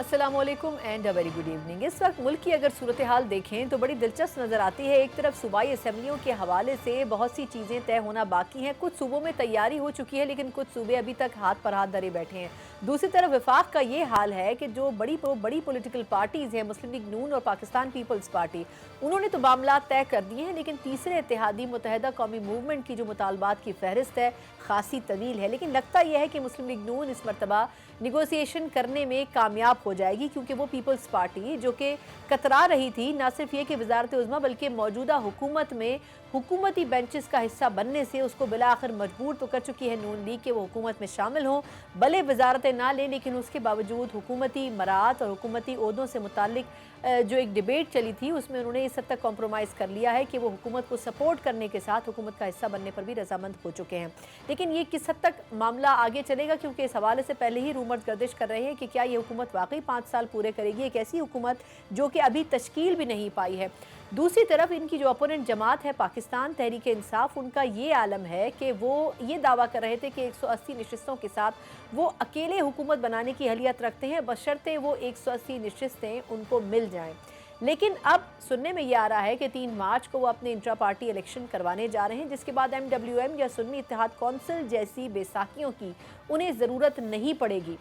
अस्सलामुअलैकुम and a very good evening. इस वक्त मुल्क की अगर सूरत हाल देखें तो बड़ी दिलचस्प नज़र आती है। एक तरफ सूबाई असम्बलियों के हवाले से बहुत सी चीज़ें तय होना बाकी हैं। कुछ सूबों में तैयारी हो चुकी है लेकिन कुछ सूबे अभी तक हाथ पर हाथ धरे बैठे हैं। दूसरी तरफ वफाक का ये हाल है कि जो बड़ी पॉलिटिकल पार्टीज़ हैं, मुस्लिम लीग नून और पाकिस्तान पीपल्स पार्टी, उन्होंने तो मामला तय कर दिए हैं, लेकिन तीसरे इत्तेहादी मुत्तहदा कौमी मूवमेंट की जो मुतालबात की फहरिस्त है खासी तवील है। लेकिन लगता यह है कि मुस्लिम लीग नून इस मरतबा निगोसिएशन करने में कामयाब हो जाएगी, क्योंकि वो पीपल्स पार्टी जो कि कतरा रही थी ना सिर्फ ये कि वजारत उज़्मा बल्कि मौजूदा हुकूमत में हुकूमती बेंचेस का हिस्सा बनने से उसको बिला आखिर मजबूर तो कर चुकी है नून लीग के वो हुकूमत में शामिल हों, भले वजारतें ना लें, लेकिन उसके बावजूद हुकूमती मरात और हुकूमती ओहदों से मुतालिक जो एक डिबेट चली थी उसमें उन्होंने इस हद तक कॉम्प्रोमाइज़ कर लिया है कि वो हुकूमत को सपोर्ट करने के साथ हुकूमत का हिस्सा बनने पर भी रजामंद हो चुके हैं। लेकिन ये किस हद तक मामला आगे चलेगा, क्योंकि इस हवाले से पहले ही रूमर्स गर्दिश कर रहे हैं कि क्या ये हुकूमत वाकई 5 साल पूरे करेगी, एक ऐसी हुकूमत जो कि अभी तश्कील भी नहीं पाई है। दूसरी तरफ इनकी जो अपोनेंट जमात है पाकिस्तान तहरीक इंसाफ, उनका ये आलम है कि वो ये दावा कर रहे थे कि 180 नशिस्तों के साथ वो अकेले हुकूमत बनाने की अहलियत रखते हैं, बशर्ते वो 180 नशिस्तें उनको मिल जाएं। लेकिन अब सुनने में ये आ रहा है कि 3 मार्च को वो अपने इंट्रा पार्टी इलेक्शन करवाने जा रहे हैं, जिसके बाद MWM या सुन्नी इत्तेहाद कौंसिल जैसी बेसाखियों की उन्हें ज़रूरत नहीं पड़ेगी।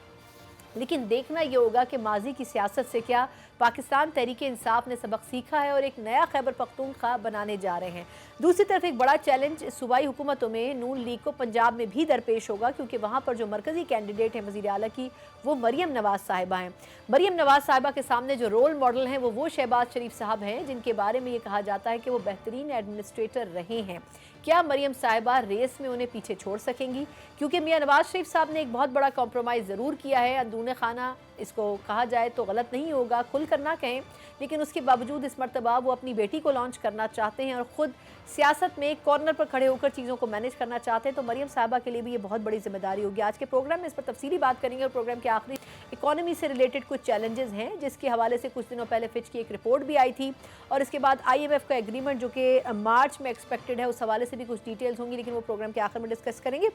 लेकिन देखना ये होगा कि माजी की सियासत से क्या पाकिस्तान तहरीक इंसाफ ने सबक सीखा है और एक नया खैबर पख्तूनख्वा बनाने जा रहे हैं। दूसरी तरफ एक बड़ा चैलेंज सूबाई हुकूमतों में नून लीग को पंजाब में भी दरपेश होगा, क्योंकि वहाँ पर जो मरकजी कैंडिडेट है वज़ीर आला की, वो मरियम नवाज़ साहिबा हैं। मरियम नवाज़ साहिबा के सामने जो रोल मॉडल हैं वो शहबाज शरीफ साहब हैं, जिनके बारे में ये कहा जाता है कि वो बेहतरीन एडमिनिस्ट्रेटर रहे हैं। क्या मरियम साहिबा रेस में उन्हें पीछे छोड़ सकेंगी? क्योंकि मियां नवाज शरीफ साहब ने एक बहुत बड़ा कॉम्प्रोमाइज़ ज़रूर किया है, अंदरूने खाना इसको कहा जाए तो गलत नहीं होगा, खुल कर ना कहें, लेकिन उसके बावजूद इस मरतबा वो अपनी बेटी को लॉन्च करना चाहते हैं और ख़ुद सियासत में एक कॉर्नर पर खड़े होकर चीज़ों को मैनेज करना चाहते हैं। तो मरियम साहिबा के लिए भी ये बहुत बड़ी जिम्मेदारी होगी। आज के प्रोग्राम में इस पर तफसीली बात करेंगे और प्रोग्राम के आखिरी इकॉनमी से रिलेटेड कुछ चैलेंजेस हैं, जिसके हवाले से कुछ दिनों पहले फिच की एक रिपोर्ट भी आई थी, और इसके बाद IMF का एग्रीमेंट जो कि मार्च में एक्सपेक्टेड है, उस हवाले से भी कुछ डिटेल्स होंगी, लेकिन वो प्रोग्राम के आखिर में डिस्कस करेंगे।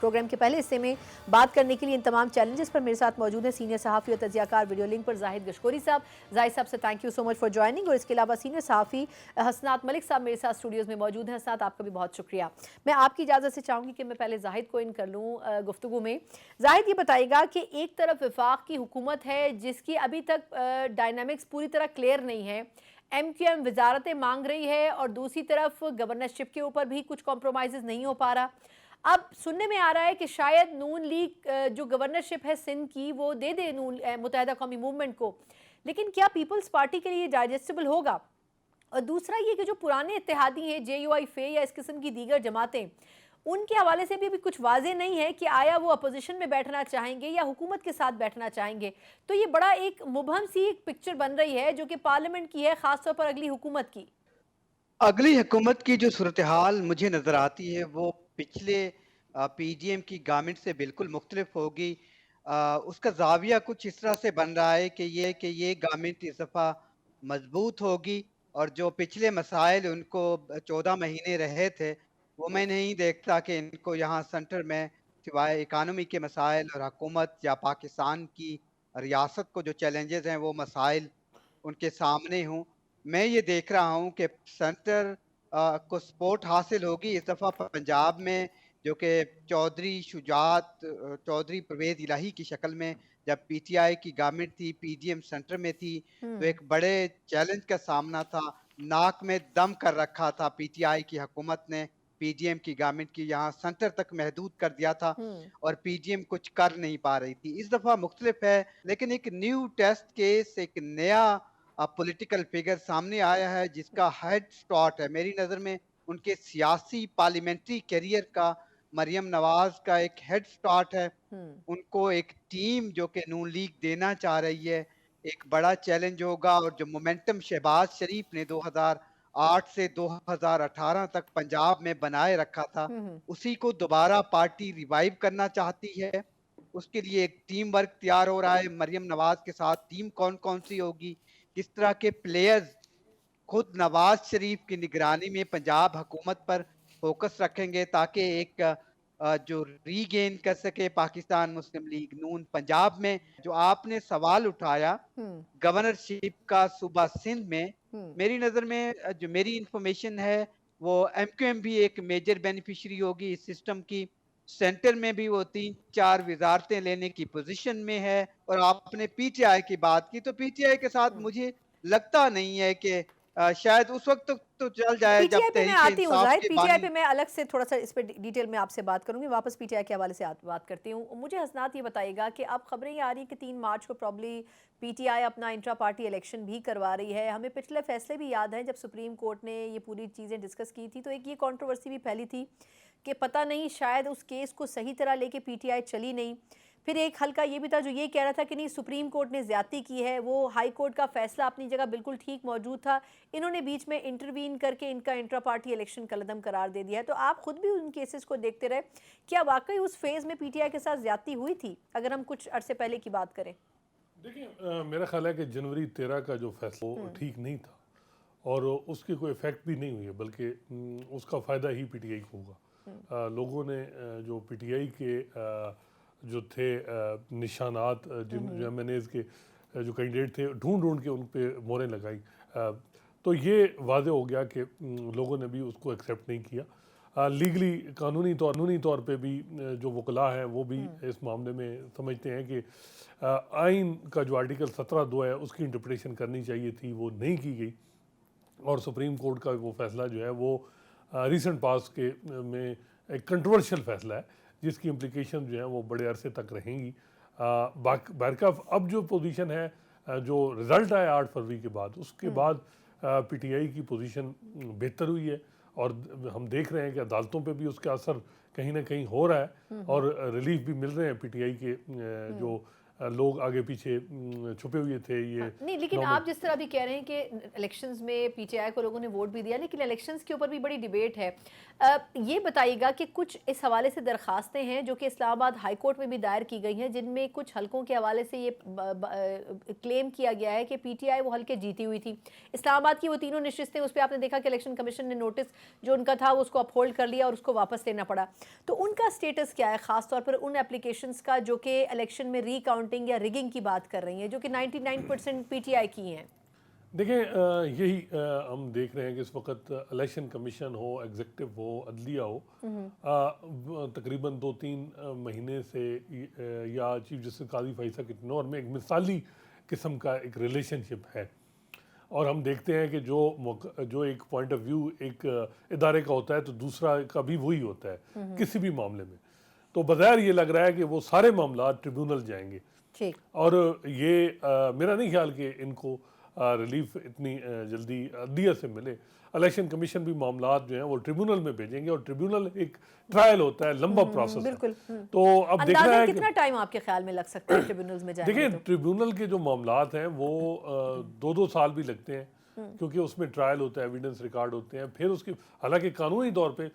प्रोग्राम के पहले हिस्से में बात करने के लिए इन तमाम चैलेंजेस पर मेरे साथ मौजूद हैं सीनियर सहाफ़ी और तजियाकार वीडियो लिंक पर जाहिद गशकोरी साहब। जाहिद साहब से thank you so much for joining. और इसके अलावा सीनियर सहाफ़ी हसनात मलिक साहब मेरे साथ स्टूडियोज़ में मौजूद हैं। हसनात, आपका भी बहुत शुक्रिया। मैं आपकी इजाज़त से चाहूँगी कि मैं पहले जाहिद को इन कर लूँ गुफ्तगू में। जाहिद, ये बताइएगा कि एक तरफ वफाक की हुकूमत है जिसकी अभी तक डायनामिक्स पूरी तरह क्लियर नहीं है, MQM वजारतें मांग रही है, और दूसरी तरफ गवर्नरशिप के ऊपर भी कुछ कॉम्प्रोमाइज़ नहीं हो पा रहा। अब सुनने में आ रहा है कि शायद नून लीग जो गवर्नरशिप है सिंध की वो दे दे नून मुत्तहदा कौमी मूवमेंट को, लेकिन क्या पीपल्स पार्टी के लिए डाइजेस्टेबल होगा? और दूसरा ये कि जो पुराने इत्तेहादी हैं JUIFA या इस किस्म की दीगर जमातें, उनके हवाले से भी अभी कुछ वाजे नहीं है कि आया वो अपोजिशन में बैठना चाहेंगे या हुकूमत के साथ बैठना चाहेंगे। तो ये बड़ा एक मुबहम सी एक पिक्चर बन रही है जो कि पार्लियामेंट की है, खासतौर पर अगली हुकूमत की। अगली हुकूमत की जो सूरत हाल मुझे नज़र आती है वो पिछले PGM की गवर्नमेंट से बिल्कुल मुख्तलिफ होगी। उसका ज़ाविया कुछ इस तरह से बन रहा है कि ये गवर्नमेंट इस दफ़ा मजबूत होगी, और जो पिछले मसाइल उनको 14 महीने रहे थे, वो मैं नहीं देखता कि इनको यहाँ सेंटर में सिवाय इकानमी के मसाइल और हुकूमत या पाकिस्तान की रियासत को जो चैलेंजेस हैं वो मसाइल उनके सामने हों। मैं ये देख रहा हूँ कि सेंटर को सपोर्ट हासिल होगी इस दफ़ा पंजाब में, जो कि चौधरी परवेज़ इलाही की शक्ल में जब PTI की गवर्नमेंट थी, PGM सेंटर में थी, तो एक बड़े चैलेंज का सामना था। नाक में दम कर रखा था PTI की हुकूमत ने, PGM की गवर्नमेंट की यहाँ सेंटर तक महदूद कर दिया था, हम्म। और PGM कुछ कर नहीं पा रही थी। इस दफ़ा मुख्तलिफ है, लेकिन एक न्यू टेस्ट केस, एक नया पॉलिटिकल फिगर सामने आया है जिसका हेड स्टार्ट है मेरी नज़र में उनके सियासी पार्लियामेंट्री करियर का। मरियम नवाज का एक हेड स्टार्ट है, हम्म। उनको एक टीम जो कि नून लीग देना चाह रही है, एक बड़ा चैलेंज होगा। और जो मोमेंटम शहबाज शरीफ ने 2008 से 2018 तक पंजाब में बनाए रखा था, हम्म। उसी को दोबारा पार्टी रिवाइव करना चाहती है। उसके लिए एक टीम वर्क तैयार हो रहा है। मरियम नवाज के साथ टीम कौन कौन सी होगी, किस तरह के प्लेयर्स खुद नवाज शरीफ की निगरानी में पंजाब हुकूमत पर फोकस रखेंगे, ताकि एक जो रीगेन कर सके पाकिस्तान मुस्लिम लीग नून। पंजाब में जो आपने सवाल उठाया हम्म। गवर्नरशिप का सूबा सिंध में, हम्म। मेरी नज़र में जो मेरी इंफॉर्मेशन है वो एमक्यूएम भी एक मेजर बेनिफिशियरी होगी इस सिस्टम की। सेंटर में भी वो 3-4 वज़ारतें लेने की पोज़ीशन में है। और आपने पीटीआई की बात की, तो पीटीआई के साथ हम्म। मुझे लगता नहीं है कि शायद उस वक़्त तक तो चल जाए जब पीटीआई पे मैं तहरीक आती हूँ इंसाफ जाहिद, के पीटीआई बानी। पे मैं अलग से थोड़ा सा इस पे डिटेल में आपसे बात करूंगी, वापस पीटीआई के हवाले से बात करती हूँ। मुझे हसनात ये बताइएगा कि अब खबरें ये आ रही है कि 3 मार्च को प्रॉब्ली पीटीआई अपना इंट्रा पार्टी इलेक्शन भी करवा रही है। हमें पिछले फैसले भी याद हैं, जब सुप्रीम कोर्ट ने ये पूरी चीज़ें डिस्कस की थी तो एक ये कंट्रोवर्सी भी फैली थी कि पता नहीं शायद उस केस को सही तरह लेके पीटीआई चली नहीं। फिर एक हल्का ये भी था जो ये कह रहा था कि नहीं सुप्रीम कोर्ट ने ज्यादती की है, वो हाई कोर्ट का फैसला अपनी जगह बिल्कुल ठीक मौजूद था, इन्होंने बीच में इंटरवीन करके इनका इंट्रा पार्टी इलेक्शन कलदम करार दे दिया है। तो आप खुद भी उन केसेस को देखते रहे, क्या वाकई उस फेज में पीटीआई के साथ ज्यादती हुई थी अगर हम कुछ अरसे पहले की बात करें? देखिए, मेरा ख्याल है कि जनवरी 13 का जो फैसला वो ठीक नहीं था और उसकी कोई इफेक्ट भी नहीं हुई है, बल्कि उसका फ़ायदा ही पीटीआई को होगा। लोगों ने जो पीटीआई के जो थे निशानात, जिन जो एमएनएज के जो कैंडिडेट थे, ढूंढ ढूंढ के उन पे मोहरें लगाई, तो ये वादे हो गया कि लोगों ने भी उसको एक्सेप्ट नहीं किया। लीगली कानूनी तौर पे भी जो वकला हैं वो भी इस मामले में समझते हैं कि आइन का जो आर्टिकल 17(2) है उसकी इंटरप्रिटेशन करनी चाहिए थी, वो नहीं की गई। और सुप्रीम कोर्ट का वो फैसला जो है वो रिसेंट पास के में एक कंट्रोवर्शियल फैसला है, जिसकी इम्प्लिकेशन जो है वो बड़े अरसे तक रहेंगी। बहरकफ अब जो पोजीशन है, जो रिज़ल्ट आया 8 फरवरी के बाद, उसके बाद पीटीआई की पोजीशन बेहतर हुई है और हम देख रहे हैं कि अदालतों पे भी उसका असर कहीं ना कहीं हो रहा है और रिलीफ भी मिल रहे हैं पीटीआई के जो लोग आगे पीछे छुपे हुए थे। ये नहीं, लेकिन आप जिस तरह भी कह रहे हैं कि इलेक्शंस में पीटीआई को लोगों ने वोट भी दिया, लेकिन इलेक्शंस के ऊपर भी बड़ी डिबेट है। ये बताइएगा कि कुछ इस हवाले से दरखास्तें हैं जो कि इस्लामाबाद हाई कोर्ट में भी दायर की गई हैं, जिनमें कुछ हलकों के हवाले से ये क्लेम किया गया है कि पीटीआई वो हल्के जीती हुई थी। इस्लामाबाद की वो तीनों नशिस्तें, उस पर आपने देखा कि इलेक्शन कमीशन ने नोटिस जो उनका था वो उसको अपहोल्ड कर लिया और उसको वापस लेना पड़ा। तो उनका स्टेटस क्या है, खासतौर पर उन एप्लीकेशंस का जो कि इलेक्शन में रीकाउंटिंग या रिगिंग की बात कर रही हैं, जो कि 99% पीटीआई की हैं? देखें, यही हम देख रहे हैं कि इस वक्त इलेक्शन कमीशन हो, एग्जीक्यूटिव हो, अदलिया हो, तकरीबन 2-3 महीने से या चीफ जस्टिस काजी फैसल के तनौर में एक मिसाली किस्म का एक रिलेशनशिप है। और हम देखते हैं कि जो एक पॉइंट ऑफ व्यू एक इदारे का होता है तो दूसरा का भी वही होता है किसी भी मामले में। तो बज़ाहिर ये लग रहा है कि वो सारे मामला ट्रिब्यूनल जाएंगे और ये मेरा नहीं ख्याल कि इनको रिलीफ इतनी जल्दी अदलिया से मिले। इलेक्शन कमीशन भी मामलात जो हैं वो ट्रिब्यूनल में भेजेंगे और ट्रिब्यूनल एक ट्रायल होता है, लंबा प्रोसेस बिल्कुल। तो अब देखना है कितना टाइम आपके ख्याल में लग सकता है ट्रिब्यूनल्स में जाने? देखिए, ट्रिब्यूनल के जो मामलात हैं वो 2-2 साल भी लगते हैं, क्योंकि उसमें ट्रायल होता है, एविडेंस रिकॉर्ड होते हैं, फिर उसकी हालांकि कानूनी तौर पे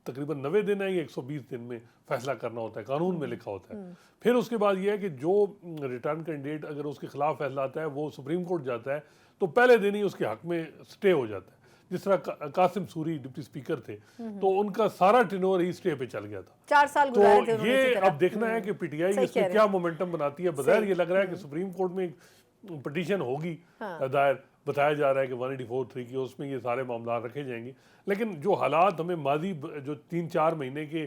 तकरीबन 90 दिन है या 120 दिन में फैसला करना होता है, कानून में लिखा होता है। फिर उसके बाद ये है कि जो रिटर्न कैंडिडेट अगर उसके खिलाफ फैसला आता है वो सुप्रीम कोर्ट जाता है तो पहले दिन ही उसके हक में स्टे हो जाता है। जिस तरह कासिम सूरी डिप्टी स्पीकर थे तो उनका सारा टेन्योर ही स्टे पे चल गया था, 4 साल तो गुजारे थे उन्होंने ये इसी तरह। अब देखना है कि पीटीआई इसमें क्या मोमेंटम बनाती है। बज़ाहिर ये लग रहा है कि सुप्रीम कोर्ट में एक पिटीशन होगी दायर, बताया जा रहा है कि 184(3) की, उसमें ये सारे मामला रखे जाएंगे। लेकिन जो हालात हमें माजी जो 3-4 महीने के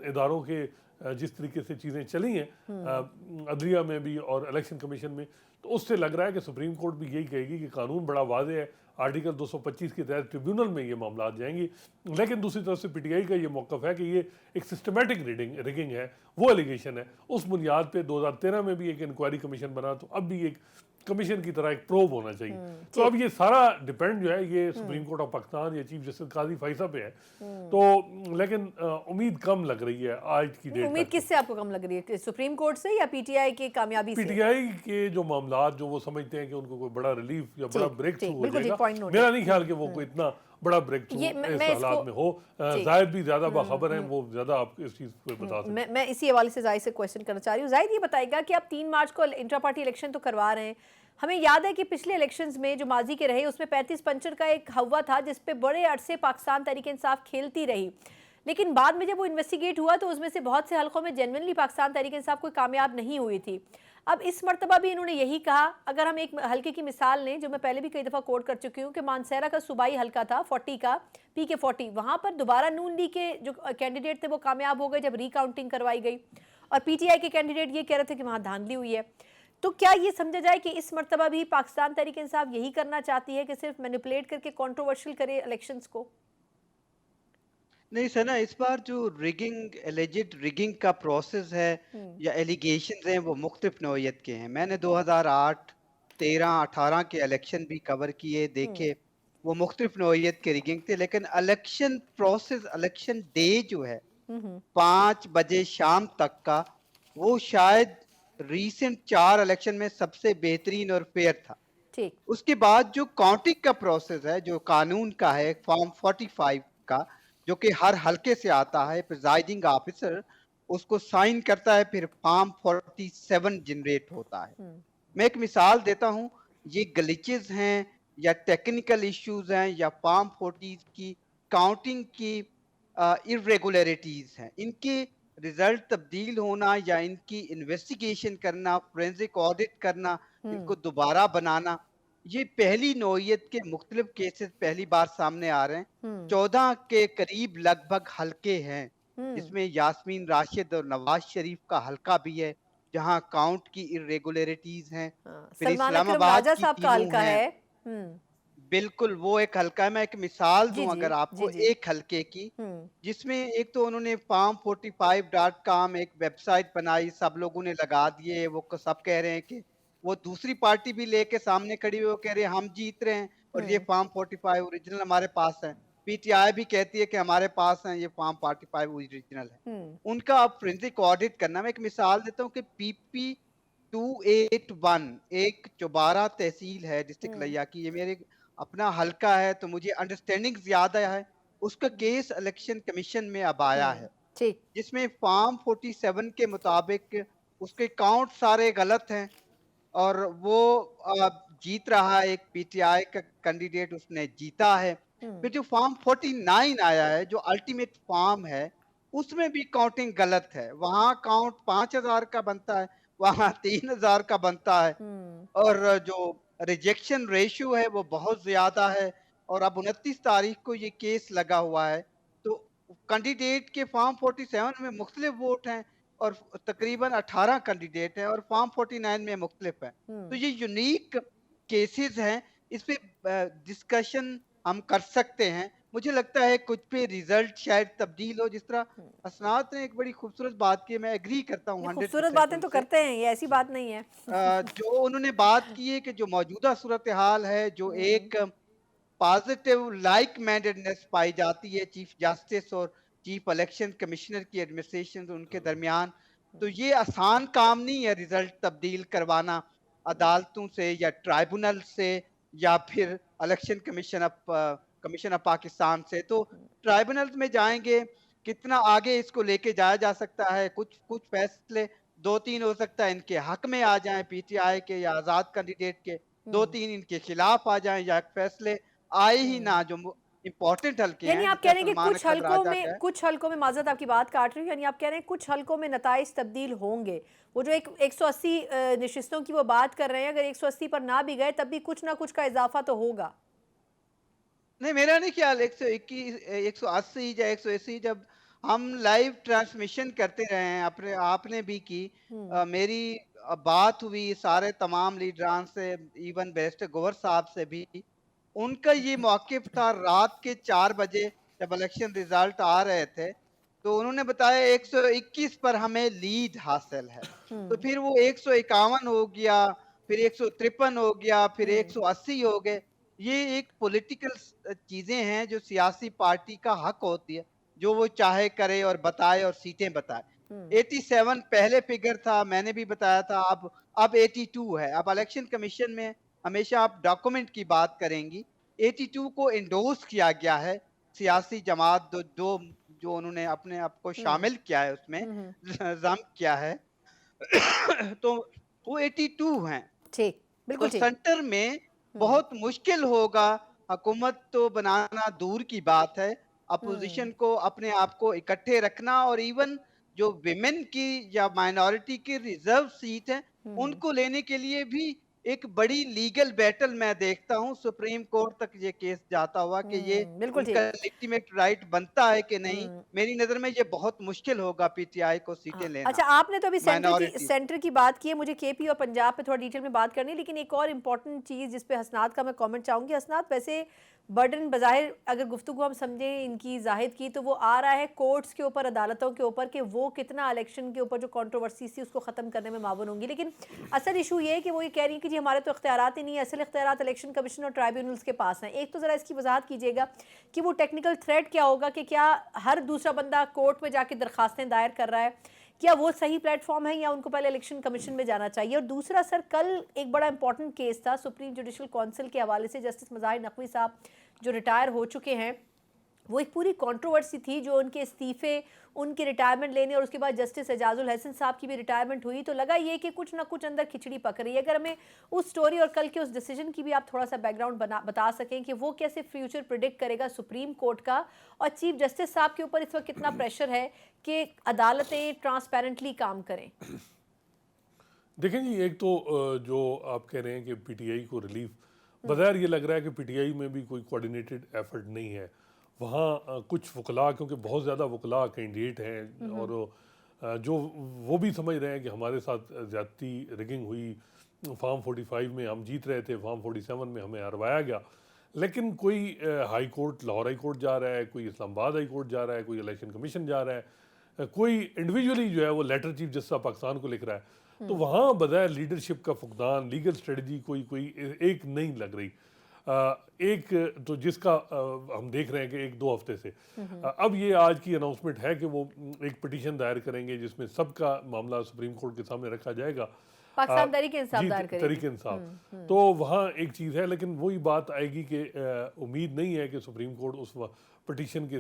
इदारों के जिस तरीके से चीज़ें चली हैं अदलिया में भी और इलेक्शन कमीशन में, तो उससे लग रहा है कि सुप्रीम कोर्ट भी यही कहेगी कि कानून बड़ा वाज़ेह है, आर्टिकल 225 के तहत ट्रिब्यूनल में ये मामला जाएंगे। लेकिन दूसरी तरफ से पीटीआई का ये मौक़िफ़ है कि ये एक सिस्टमेटिक रिगिंग है, वो एलिगेशन है। उस बुनियाद पे 2013 में भी एक इंक्वायरी कमीशन बना, तो अब भी एक कमीशन की तरह एक प्रोब होना चाहिए। तो अब ये सारा डिपेंड जो है ये सुप्रीम कोर्ट ऑफ पाकिस्तान या चीफ जस्टिस काजी फैसल पे है। तो लेकिन उम्मीद कम लग रही है आज की डेट। उम्मीद किससे आपको कम लग रही है, सुप्रीम कोर्ट से या पीटीआई की कामयाबी से? पीटीआई के जो मामलात जो वो समझते हैं कि उनको कोई बड़ा रिलीफ या बड़ा ब्रेक थ्रू हो जाएगा, पॉइंट मेरा नहीं ख्याल कि वो कोई इतना बड़ा ब्रेक थ्रू इस हालात में हो। जाहिद भी ज्यादा बाखबर हैं, वो ज्यादा आपको इस चीज को बता सकते हैं। मैं इसी हवाले से जाहिद से क्वेश्चन करना चाह रही हूँ। जाहिद ये बताएगा कि आप 3 मार्च को इंट्रा पार्टी इलेक्शन तो करवा रहे हैं, हमें याद है कि पिछले इलेक्शंस में जो माजी के रहे उसमें 35 पंचर का एक हवा था जिस पे बड़े अरसे पाकिस्तान तहरीक इंसाफ खेलती रही। लेकिन बाद में जब वो इन्वेस्टिगेट हुआ तो उसमें से बहुत से हलकों में जेन्युइनली पाकिस्तान तहरीक इंसाफ कोई कामयाब नहीं हुई थी। अब इस मर्तबा भी इन्होंने यही कहा। अगर हम एक हल्के की मिसाल लें जो मैं पहले भी कई दफ़ा कोट कर चुकी हूँ कि मानसेरा का सूबाई हल्का था 40 का PK40, वहाँ पर दोबारा नून लीग के जो कैंडिडेट थे वो कामयाब हो गए जब रिकाउंटिंग करवाई गई, और PTI के कैंडिडेट ये कह रहे थे कि वहाँ धांधली हुई है। तो क्या ये समझा जाए कि इस मर्तबा भी पाकिस्तान तहरीक इंसाफ यही करना चाहती है कि सिर्फ मैनिपुलेट करके कंट्रोवर्शियल करे इलेक्शंस को? नहीं सना, इस बार जो रिगिंग एलिजिड रिगिंग का प्रोसेस है या एलिगेशंस हैं वो मुख्तलिफ नौइयत के हैं। मैंने 2008, 13, 18 के इलेक्शन भी कवर किए, देखे। वो मुख्तलिफ नौइयत के रिगिंग थे, लेकिन इलेक्शन प्रोसेस, इलेक्शन डे जो है 5 बजे शाम तक का, वो शायद रीसेंट 4 इलेक्शन में सबसे बेहतरीन और फेयर था। ठीक। उसके बाद जो काउंटिंग का प्रोसेस है, जो कानून का है, फॉर्म 45 का, जो कि हर हलके से आता है, प्रिजाइडिंग ऑफिसर उसको साइन करता है, फिर फॉर्म 47 जनरेट होता है। मैं एक मिसाल देता हूं, ये ग्लिचेस हैं या टेक्निकल इश्यूज हैं या फॉर्म 40 की काउंटिंग की इरेगुलरिटीज हैं, इनके रिजल्ट तब्दील होना या इनकी इन्वेस्टिगेशन करना, फोरेंसिक ऑडिट करना, इनको दोबारा बनाना, ये पहली नौइयत के मुख्तलिफ केसेस पहली बार सामने आ रहे हैं। 14 के करीब लगभग हलके हैं, जिसमें यास्मीन राशिद और नवाज शरीफ का हलका भी है, जहां काउंट की इरेगुलरिटीज हैं। फिर सलमान अकरम इस्लामाबाद राजा की साहब का तीनों हल्का हैं। है। बिल्कुल वो एक हलका है। मैं एक मिसाल जी दूं जी अगर जी आपको जी। एक हलके की, जिसमें एक तो उन्होंने farm45.com एक वेबसाइट बनाई, सब लोगों ने लगा दिए, वो सब कह रहे हैं कि वो दूसरी पार्टी भी लेके सामने खड़ी हुई, वो कह रहे हैं हम जीत रहे हैं और ये farm45 ओरिजिनल हमारे पास है। PTI भी कहती है कि हमारे पास है, ये farm45 ओरिजिनल है। उनका आप फोरेंसिक ऑडिट करना। मैं एक मिसाल देता हूँ कि PP281 एक चौबारा तहसील है डिस्ट्रिक्ट लिया की, ये मेरे अपना हल्का है तो मुझे अंडरस्टैंडिंग ज्यादा है। उसका केस इलेक्शन कमीशन में अब आया है, ठीक। जिसमें फॉर्म 47 के मुताबिक उसके काउंट सारे गलत हैं और वो जीत रहा है। एक PTI का कैंडिडेट उसने जीता है। फिर जो फॉर्म 49 आया है, जो अल्टीमेट फॉर्म है, उसमें भी काउंटिंग गलत है। वहां काउंट 5000 का बनता है, वहां 3000 का बनता है, और जो रिजेक्शन रेशियो है वो बहुत ज्यादा है। और अब 29 तारीख को ये केस लगा हुआ है। तो कैंडिडेट के फॉर्म 47 में मुख्तलिफ वोट हैं और तकरीबन 18 कैंडिडेट हैं, और फॉर्म 49 में मुख्तलिफ है। तो ये यूनिक केसेस हैं, इस पे डिस्कशन हम कर सकते हैं। मुझे लगता है कुछ पे रिजल्ट शायद तब्दील हो, जिस तरह असनात ने एक बड़ी खूबसूरत बात की, मैं एग्री करता हूँ खूबसूरत 100% बातें तो उनसे। करते हैं, ये ऐसी बात नहीं है। जो उन्होंने बात की है कि जो मौजूदा सूरत हाल है, जो एक पॉजिटिव लाइक माइंडेडनेस पाई जाती है चीफ जस्टिस और चीफ इलेक्शन कमिश्नर की एडमिनिस्ट्रेशन उनके दरमियान, तो ये आसान काम नहीं है रिजल्ट तब्दील करवाना अदालतों से या ट्राइब्यूनल से या फिर इलेक्शन कमीशन ऑफ पाकिस्तान से। तो ट्राइब्यूनल में जाएंगे, कितना आगे इसको लेके जाया जा सकता है। कुछ कुछ फैसले 2-3 हो सकता है इनके हक में आ जाएं, PTI के या आजाद कैंडिडेट के, 2-3 इनके खिलाफ आ जाएं, या फैसले आए ही ना जो इम्पोर्टेंट हल्के यानी हैं, आप कह जिसका रहे हैं कि सलमान अकरम राजा का है। कुछ हलकों में माजरत आपकी बात काट रही हूँ, यानी आप कह रहे हैं कुछ हलकों में नताइज तब्दील होंगे। वो जो एक 180 नशिस्तों की वो बात कर रहे हैं, अगर 180 पर ना भी गए तब भी कुछ ना कुछ का इजाफा तो होगा। नहीं, मेरा नहीं ख्याल 121, 180 या 180, जब हम लाइव ट्रांसमिशन करते रहे हैं, अपने आपने भी की, मेरी बात हुई सारे तमाम लीडरान से, इवन बैरिस्टर गोवर साहब से भी। उनका ये मौक़िफ़ था रात के 4 बजे जब इलेक्शन रिजल्ट आ रहे थे, तो उन्होंने बताया 121 पर हमें लीड हासिल है। तो फिर वो 151 हो गया, फिर 153 हो गया, फिर 180 हो गए। ये एक पॉलिटिकल चीजें हैं जो सियासी पार्टी का हक होती है, जो वो चाहे करे और बताए और सीटें बताए। 87 पहले फिगर था, मैंने भी बताया था। अब 82 है। अब इलेक्शन कमीशन में हमेशा आप डॉक्यूमेंट की बात करेंगी, 82 को इंडोर्स किया गया है। सियासी जमात दो, दो जो उन्होंने अपने आप को शामिल किया है उसमें, जम किया है। तो वो 82 हैं। ठीक, तो बिल्कुल ठीक। सेंटर में बहुत मुश्किल होगा, हुकूमत तो बनाना दूर की बात है, अपोजिशन को अपने आप को इकट्ठे रखना और इवन जो विमेन की या माइनॉरिटी की रिजर्व सीट है उनको लेने के लिए भी एक बड़ी लीगल बैटल मैं देखता हूं सुप्रीम कोर्ट तक ये केस जाता हुआ कि ये बिल्कुल उनका ठीक। लेजिटिमेट राइट बनता है कि नहीं। मेरी नजर में ये बहुत मुश्किल होगा पीटीआई को सीटें हाँ, लेना अच्छा आपने तो अभी माइनॉरिटीज। सेंटर की बात की है, मुझे केपी और पंजाब पे थोड़ा डिटेल में बात करनी है, लेकिन एक और इम्पॉर्टेंट चीज़ जिस पे हसनात का मैं कमेंट चाहूँगी। हसनात, वैसे बर्डन बज़ाहिर अगर गुफ्तगू हम समझें इनकी जाहिद की, तो वो आ रहा है कोर्ट्स के ऊपर, अदालतों के ऊपर, कि वो कितना इलेक्शन के ऊपर जो कंट्रोवर्सी थी उसको ख़त्म करने में मावन होंगी। लेकिन असल इशू ये है कि वो ये कह रही है कि जी हमारे तो इख्तियारात ही नहीं है, असल इख्तियारात इलेक्शन कमीशन और ट्राइब्यूनल्स के पास हैं। एक तो ज़रा इसकी वजाहत कीजिएगा कि वो टेक्निकल थ्रेड क्या होगा, कि क्या हर दूसरा बंदा कोर्ट में जाके दरखास्तें दायर कर रहा है, क्या वो सही प्लेटफॉर्म है, या उनको पहले इलेक्शन कमीशन में जाना चाहिए। और दूसरा सर, कल एक बड़ा इंपॉर्टेंट केस था सुप्रीम जुडिशल काउंसिल के हवाले से, जस्टिस मज़ाहिर नकवी साहब जो रिटायर हो चुके हैं, वो एक पूरी कंट्रोवर्सी थी जो उनके इस्तीफे, उनके रिटायरमेंट लेने और उसके बाद जस्टिस एजाजुल हसन साहब की भी रिटायरमेंट हुई, तो लगा ये कि कुछ ना कुछ अंदर खिचड़ी पक रही है। अगर हमें उस स्टोरी और कल के उस डिसीजन की भी आप थोड़ा सा बैकग्राउंड बता सकें कि वो कैसे फ्यूचर प्रिडिक्ट करेगा सुप्रीम कोर्ट का, और चीफ जस्टिस साहब के ऊपर इस वक्त कितना प्रेशर है कि अदालतें ट्रांसपेरेंटली काम करें। देखें जी, एक तो जो आप कह रहे हैं कि पीटीआई को रिलीफ, बज़ाहिर ये लग रहा है कि पीटीआई में भी कोई कोऑर्डिनेटेड एफर्ट नहीं है। वहाँ कुछ वकला, क्योंकि बहुत ज़्यादा वकला कैंडिडेट हैं और जो वो भी समझ रहे हैं कि हमारे साथ ज़्यादती रिगिंग हुई, फार्म 45 में हम जीत रहे थे, फार्म 47 में हमें हरवाया गया, लेकिन कोई high court, Lahore high court जा रहा है, कोई इस्लामाबाद हाई कोर्ट जा रहा है, कोई इलेक्शन कमीशन जा रहा है, कोई इंडिविजुअली जो है वो letter chief justice of Pakistan को लिख रहा है। तो वहाँ बजाय लीडरशिप का फुकदान, लीगल स्ट्रेटजी कोई एक नहीं लग रही। एक तो जिसका हम देख रहे हैं कि 1-2 हफ्ते से अब ये आज की अनाउंसमेंट है कि वो एक पिटीशन दायर करेंगे जिसमें सबका मामला सुप्रीम कोर्ट के सामने रखा जाएगा, पाकिस्तान तहरीक इंसाफ जी दायर करेगी। तहरीक इंसाफ। तो वहाँ एक चीज़ है, लेकिन वही बात आएगी कि उम्मीद नहीं है कि सुप्रीम कोर्ट उस पटिशन के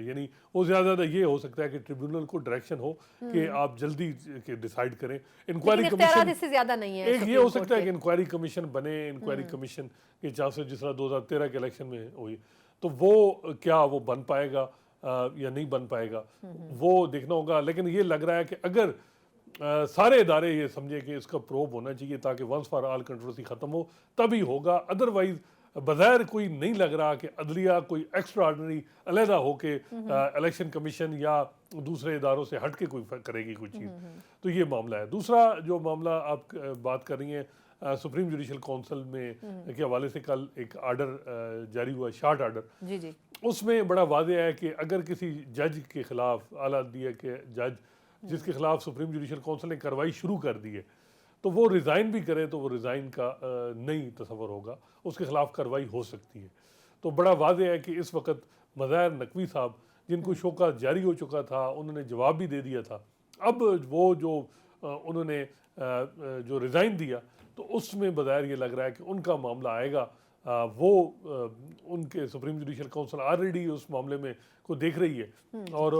यानी वो ज़्यादा ये हो सकता है कि ट्रिब्यूनल को डायरेक्शन हो कि आप जल्दी के डिसाइड करें। इंक्वायरी कमीशन इससे ज्यादा नहीं है। एक ये हो सकता है कि इंक्वायरी कमीशन बने, इंक्वायरी कमीशन के चांसेस जिस तरह 2013 के इलेक्शन में हुई, तो वो क्या वो बन पाएगा या नहीं बन पाएगा वो देखना होगा। लेकिन ये लग रहा है कि अगर सारे इदारे ये समझे कि इसका प्रोब होना चाहिए ताकि वंस फॉर ऑल कंट्रोवर्सी ख़त्म हो, तभी होगा। अदरवाइज बज़ाहिर कोई नहीं लग रहा कि अदलिया कोई एक्स्ट्रा ऑर्डनरी अलहदा हो के इलेक्शन कमीशन या दूसरे इदारों से हट के कोई करेगी कोई चीज़। तो ये मामला है। दूसरा जो मामला आप बात कर रही हैं सुप्रीम जुडिशल काउंसिल में के हवाले से, कल एक आर्डर जारी हुआ, शार्ट आर्डर, जी जी, उसमें बड़ा वाज़ेह है कि अगर किसी जज के खिलाफ, आला अदलिया के जज जिसके खिलाफ सुप्रीम जुडिशल काउंसिल ने कार्रवाई शुरू कर दी है, तो वो रिज़ाइन भी करे तो वो रिज़ाइन का नहीं तस्वर होगा, उसके खिलाफ कार्रवाई हो सकती है। तो बड़ा वाज़ेह है कि इस वक्त मज़ाहिर नकवी साहब जिनको शोका जारी हो चुका था, उन्होंने जवाब भी दे दिया था, अब वो जो उन्होंने जो रिज़ाइन दिया तो उसमें बज़ाहिर ये लग रहा है कि उनका मामला आएगा। वो उनके सुप्रीम जुडिशल काउंसिल ऑलरेडी उस मामले में को देख रही है और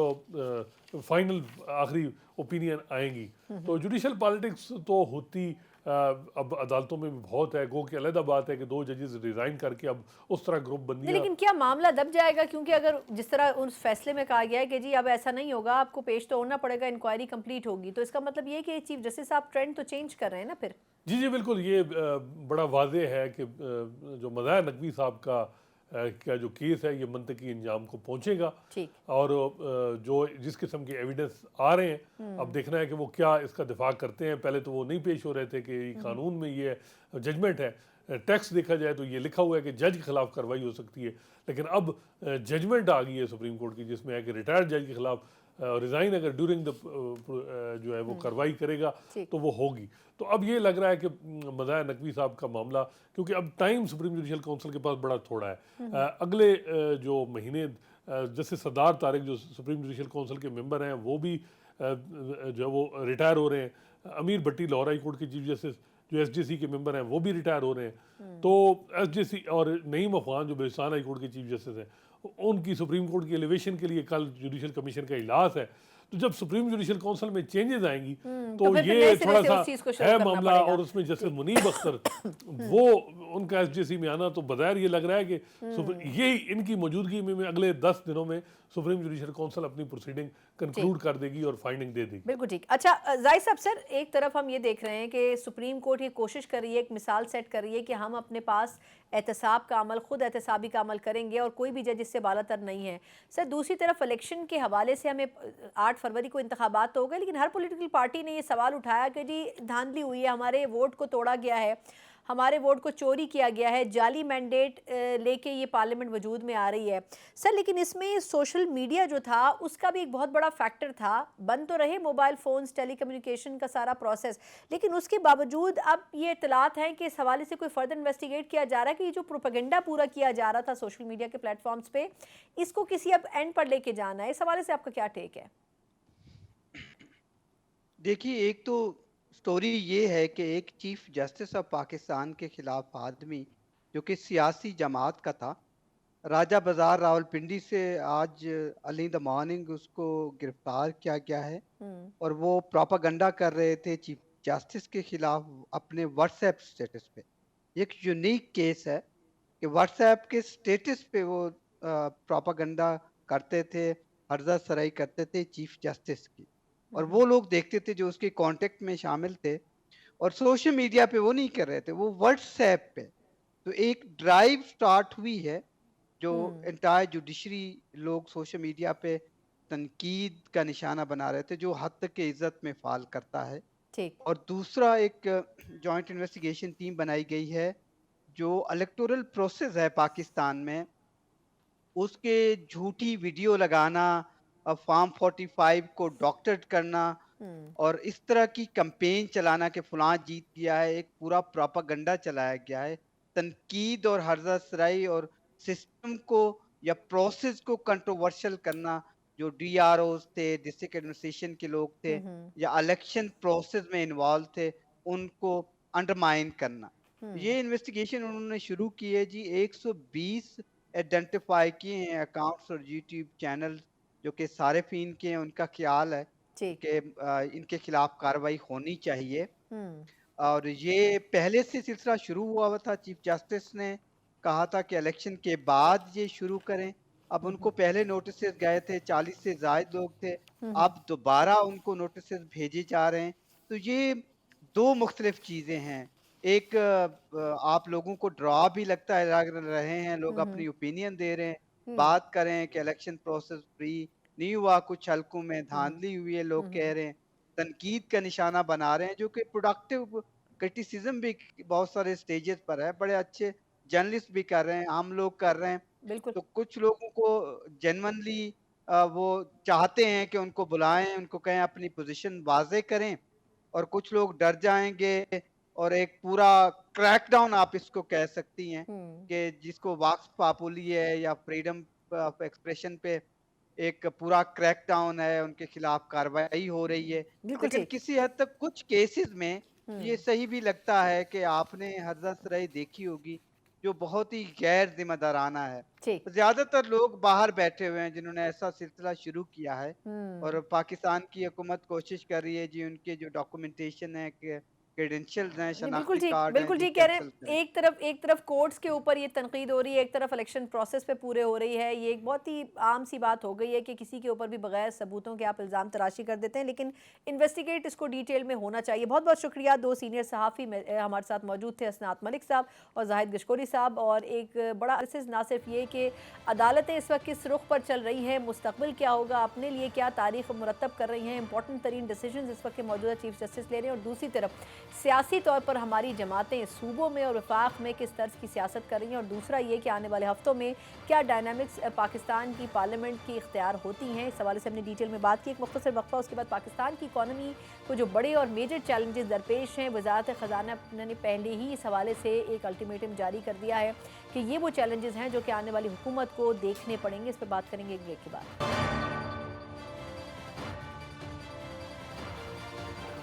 फाइनल आखिरी ओपिनियन आएंगी। तो जुडिशल पॉलिटिक्स तो होती अब अदालतों में भी बहुत है। गो कि अलग बात है कि 2 जजेस रिजाइन करके अब उस तरह ग्रुप बन दिया। लेकिन क्या मामला दब जाएगा? क्योंकि अगर जिस तरह उस फैसले में कहा गया है कि जी अब ऐसा नहीं होगा, आपको पेश तो होना पड़ेगा, इंक्वायरी कंप्लीट होगी, तो इसका मतलब ये कि चीफ जस्टिस साहब ट्रेंड तो चेंज कर रहे हैं ना फिर। जी जी बिल्कुल, ये बड़ा वाज़ेह है कि जो मज़ाहिर नकवी साहब का जो केस है ये मंतकी अंजाम को पहुंचेगा। और जो जिस किस्म के एविडेंस आ रहे हैं, अब देखना है कि वो क्या इसका दिफा करते हैं। पहले तो वो नहीं पेश हो रहे थे कि कानून में ये जजमेंट है, टेक्स्ट देखा जाए तो ये लिखा हुआ है कि जज के खिलाफ कार्रवाई हो सकती है, लेकिन अब जजमेंट आ गई है सुप्रीम कोर्ट की जिसमें है कि रिटायर्ड जज के खिलाफ रिज़ाइन अगर ड्यूरिंग द जो है वो कार्रवाई करेगा तो वो होगी। तो अब ये लग रहा है कि मज़ाहिर नकवी साहब का मामला, क्योंकि अब टाइम सुप्रीम जुडिशल काउंसिल के पास बड़ा थोड़ा है। अगले जो महीने जैसे सरदार तारिक जो सुप्रीम जुडिशल काउंसिल के मेंबर हैं वो भी जो है वो रिटायर हो रहे हैं। अमीर भट्टी लाहौर हाई कोर्ट के चीफ जस्टिस जो एसजीसी के मेंबर हैं वो भी रिटायर हो रहे हैं। तो एसजीसी और नईम अफगान जो बलूचिस्तान हाई कोर्ट के चीफ जस्टिस हैं, उनकी सुप्रीम कोर्ट की एलिवेशन के लिए कल जुडिशल कमीशन का इजलास है। तो जब सुप्रीम जुडिशल काउंसिल में चेंजेस आएंगी तो तो फिर ये नए सिरे थोड़ा से सा उस चीज़ को शुरू है करना मामला, पड़ेगा। और उसमें जैसे मुनीब अख्तर वो उनका एसजीसी में आना, तो बज़ाहिर ये लग रहा है कि ये इनकी मौजूदगी में अगले 10 दिनों में सुप्रीम जुडिशल काउंसिल अपनी प्रोसीडिंग कंक्लूड कर देगी और फाइंडिंग दे देगी। बिल्कुल ठीक। अच्छा जाहिद साहब, सर एक तरफ हम ये देख रहे हैं कि सुप्रीम कोर्ट ये कोशिश कर रही है, एक मिसाल सेट कर रही है कि हम अपने पास एहतसाब का अमल, खुद एहतसाबी का अमल करेंगे और कोई भी जज इससे बालातर नहीं है। सर दूसरी तरफ इलेक्शन के हवाले से हमें 8 फरवरी को इंतखाबात तो हो गए, लेकिन हर पॉलिटिकल पार्टी ने ये सवाल उठाया कि जी धांधली हुई है, हमारे वोट को तोड़ा गया है, हमारे वोट को चोरी किया गया है, जाली मैंडेट लेके ये पार्लियामेंट वजूद में आ रही है। सर लेकिन इसमें सोशल मीडिया जो था उसका भी एक बहुत बड़ा फैक्टर था। बंद तो रहे मोबाइल फ़ोन्स, टेलीकम्युनिकेशन का सारा प्रोसेस, लेकिन उसके बावजूद अब ये इत्तलात हैं कि इस हवाले से कोई फर्दर इन्वेस्टिगेट किया जा रहा है कि ये जो प्रोपेगेंडा पूरा किया जा रहा था सोशल मीडिया के प्लेटफॉर्म्स पे, इसको किसी अब एंड पर लेके जाना है। इस हवाले से आपका क्या टेक है? देखिए, एक तो स्टोरी ये है कि एक चीफ जस्टिस ऑफ पाकिस्तान के खिलाफ आदमी जो कि सियासी जमात का था, राजा बाजार रावलपिंडी से आज अर्ली द मॉर्निंग उसको गिरफ्तार किया गया है। और वो प्रोपागंडा कर रहे थे चीफ जस्टिस के खिलाफ अपने व्हाट्सएप स्टेटस पे। एक यूनिक केस है कि व्हाट्सएप के स्टेटस पे वो प्रोपागंडा करते थे, हर्जा सराई करते थे चीफ जस्टिस की, और वो लोग देखते थे जो उसके कांटेक्ट में शामिल थे, और सोशल मीडिया पे वो नहीं कर रहे थे, वो व्हाट्सएप पे। तो एक ड्राइव स्टार्ट हुई है जो एंटायर जुडिशरी लोग सोशल मीडिया पे तनकीद का निशाना बना रहे थे, जो हद तक के इज्जत में फाल करता है। ठीक। और दूसरा, एक जॉइंट इन्वेस्टिगेशन टीम बनाई गई है जो इलेक्टोरल प्रोसेस है पाकिस्तान में, उसके झूठी वीडियो लगाना, फॉर्म 45 को डॉक्टरेट करना और इस तरह की कैंपेन चलाना कि फलां जीत गया है, एक पूरा प्रोपागंडा चलाया गया है। तनकीद और हर्जा सराई और सिस्टम को या प्रोसेस को कंट्रोवर्शियल करना, जो डीआरओज थे, डिस्ट्रिक्ट एडमिनिस्ट्रेशन के लोग थे या इलेक्शन प्रोसेस में इन्वॉल्व थे, उनको अंडरमाइन करना। ये इन्वेस्टिगेशन उन्होंने शुरू की है जी। 120 आइडेंटिफाई किए हैं अकाउंट्स और यूट्यूब चैनल जो कि सारिफीन के हैं। उनका ख्याल है ठीक। कि इनके खिलाफ कार्रवाई होनी चाहिए। और ये पहले से सिलसिला शुरू हुआ हुआ था। चीफ जस्टिस ने कहा था कि इलेक्शन के बाद ये शुरू करें। अब उनको पहले नोटिस गए थे, 40 से ज़ायद लोग थे, अब दोबारा उनको नोटिस भेजे जा रहे हैं। तो ये दो मुख्तलिफ चीज़ें हैं। एक आप लोगों को ड्रा भी लगता है, लग रहे हैं लोग अपनी ओपिनियन दे रहे हैं, बात करें कि इलेक्शन प्रोसेस फ्री नहीं हुआ, कुछ हलकों में धांधली हुई है, लोग कह रहे हैं, तनकीद का निशाना बना रहे हैं, जो कि प्रोडक्टिव क्रिटिसिज्म भी बहुत सारे स्टेजेस पर है, बड़े अच्छे जर्नलिस्ट भी कर रहे हैं, आम लोग कर रहे हैं। बिल्कुल। तो कुछ लोगों को जेन्युइनली वो चाहते हैं कि उनको बुलाएं, उनको कहें अपनी पोजीशन वाजे करें, और कुछ लोग डर जाएंगे और एक पूरा क्रैकडाउन आप इसको कह सकती हैं कि जिसको वॉक्स पॉपुली है या फ्रीडम ऑफ एक्सप्रेशन पे एक पूरा क्रैकडाउन है, उनके खिलाफ कार्रवाई हो रही है। बिल्कुल लेकिन ठीक। किसी हद तक कुछ केसेस में ये सही भी लगता है कि आपने हर्जा सराई देखी होगी जो बहुत ही गैर जिम्मेदाराना है। ठीक। ज्यादातर लोग बाहर बैठे हुए हैं जिन्होंने ऐसा सिलसिला शुरू किया है, और पाकिस्तान की हुकूमत कोशिश कर रही है जी उनके जो डॉक्यूमेंटेशन है, क्रेडेंशियल्स हैं, नहीं, शनाख्ती कार्ड हैं, बिल्कुल जी ठीक कह रहे कैंसिल हैं। करें। एक तरफ कोर्ट्स के ऊपर ये तनकीद हो रही है, एक तरफ इलेक्शन प्रोसेस पे पूरे हो रही है। ये एक बहुत ही आम सी बात हो गई है कि किसी के ऊपर भी बगैर सबूतों के आप इल्ज़ाम तराशी कर देते हैं, लेकिन इन्वेस्टिगेट इसको डिटेल में होना चाहिए। बहुत बहुत शुक्रिया। दो सीनियर सहाफ़ी हमारे साथ मौजूद थे, असनात मलिक साहब और जाहिद गशकोरी साहब। और एक बड़ा मैसेज ना सिर्फ ये कि अदालतें इस वक्त किस रुख पर चल रही हैं, मुस्तकबिल क्या होगा, अपने लिए क्या तारीख मुरतब कर रही हैं, इंपॉर्टेंट तरीन डिसीजन इस वक्त के मौजूदा चीफ जस्टिस ले रहे हैं, और दूसरी तरफ सियासी तौर पर हमारी जमातें सूबों में और वफाक में किस तर्ज की सियासत कर रही हैं, और दूसरा ये कि आने वाले हफ्तों में क्या डायनामिक्स पाकिस्तान की पार्लियामेंट की इख्तियार होती हैं। इस हवाले से हमने डिटेल में बात की। एक मुख्तसर वक्फा, उसके बाद पाकिस्तान की इकॉनमी को जो बड़े और मेजर चैलेंजेस दरपेश हैं, वजारत ख़जाना ने पहले ही इस हवाले से एक अल्टीमेटम जारी कर दिया है कि ये वो चैलेंजेस हैं जो कि आने वाली हुकूमत को देखने पड़ेंगे। इस पर बात करेंगे एक ब्रेक के बाद।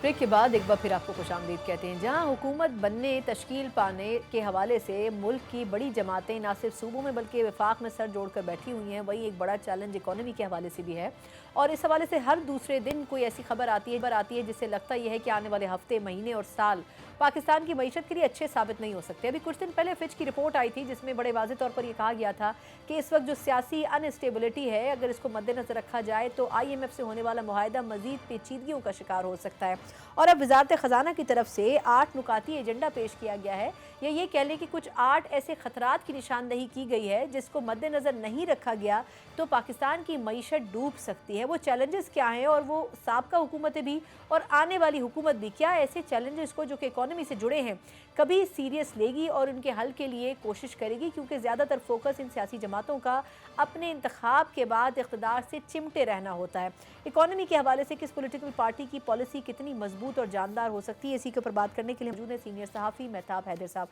ब्रेक के बाद एक बार फिर आपको खुशामदीद कहते हैं। जहां हुकूमत बनने तश्कील पाने के हवाले से मुल्क की बड़ी जमातें ना सिर्फ सूबों में बल्कि वफाक में सर जोड़कर बैठी हुई हैं, वहीं एक बड़ा चैलेंज इकॉनमी के हवाले से भी है। और इस हवाले से हर दूसरे दिन कोई ऐसी खबर आती है जिससे लगता यह है कि आने वाले हफ्ते, महीने और साल पाकिस्तान की मईशत के लिए अच्छे साबित नहीं हो सकते। अभी कुछ दिन पहले फिच की रिपोर्ट आई थी जिसमें बड़े वाज़ेह तौर पर यह कहा गया था कि इस वक्त जो सियासी अनस्टेबिलिटी है, अगर इसको मद्देनजर रखा जाए तो IMF से होने वाला मुआहदा मजीद पेचीदगियों का शिकार हो सकता है। और अब वजारत ख़जाना की तरफ से 8 नुकाती एजेंडा पेश किया गया है, या ये कह लें कि कुछ 8 ऐसे खतरात की निशानदही की गई है जिसको मद्देनजर नहीं रखा गया तो पाकिस्तान की मईशत डूब सकती है। वो चैलेंजेस क्या हैं और वो साबका हुकूमतें भी और आने वाली हुकूमत भी क्या ऐसे चैलेंजेस को जो कि इकॉनमी से जुड़े हैं कभी सीरियस लेगी और उनके हल के लिए कोशिश करेगी, क्योंकि ज़्यादातर फोकस इन सियासी जमातों का अपने इंतखाब के बाद इक़्तिदार से चिमटे रहना होता है। इकॉनमी के हवाले से किस पॉलिटिकल पार्टी की पॉलिसी कितनी मजबूत और जानदार हो सकती है, इसी के ऊपर बात करने के लिए मौजूद है सीनियर सहाफ़ी मेहताब हैदर साहब।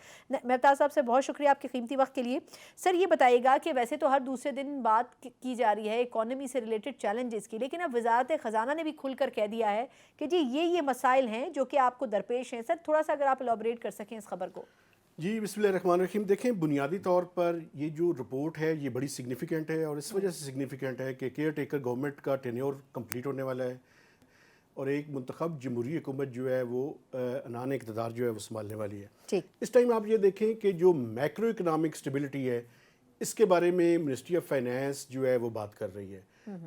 मेहताब साहब से बहुत शुक्रिया आपके कीमती वक्त के लिए। सर, ये बताइएगा कि वैसे तो हर दूसरे दिन बात की जा रही है इकॉनमी से रिलेटेड चैलेंजेस की, लेकिन अब वजारत ख़जाना ने भी खुलकर कह दिया है कि जी ये मसाइल हैं जो कि आपको दरपेश हैं। सर, थोड़ा सा अगर आप एलॉबरेट कर सकें इस खबर को। जी, बिस्मिल्लाहिर्रहमानिर्रहीम। देखें, बुनियादी तौर पर ये जो रिपोर्ट है ये बड़ी सिग्निफिकेंट है और इस वजह से सिग्निफिकेंट है कि केयर टेकर गवर्नमेंट का टेन्योर कंप्लीट होने वाला है और एक मुंतखब जमहूरी हुकूमत जो है वो अनान इक़्तिदार जो है वो संभालने वाली है। ठीक। इस टाइम आप ये देखें कि जो मैक्रो इकनॉमिक स्टेबिलिटी है इसके बारे में मिनिस्ट्री ऑफ फाइनेंस जो है वो बात कर रही है।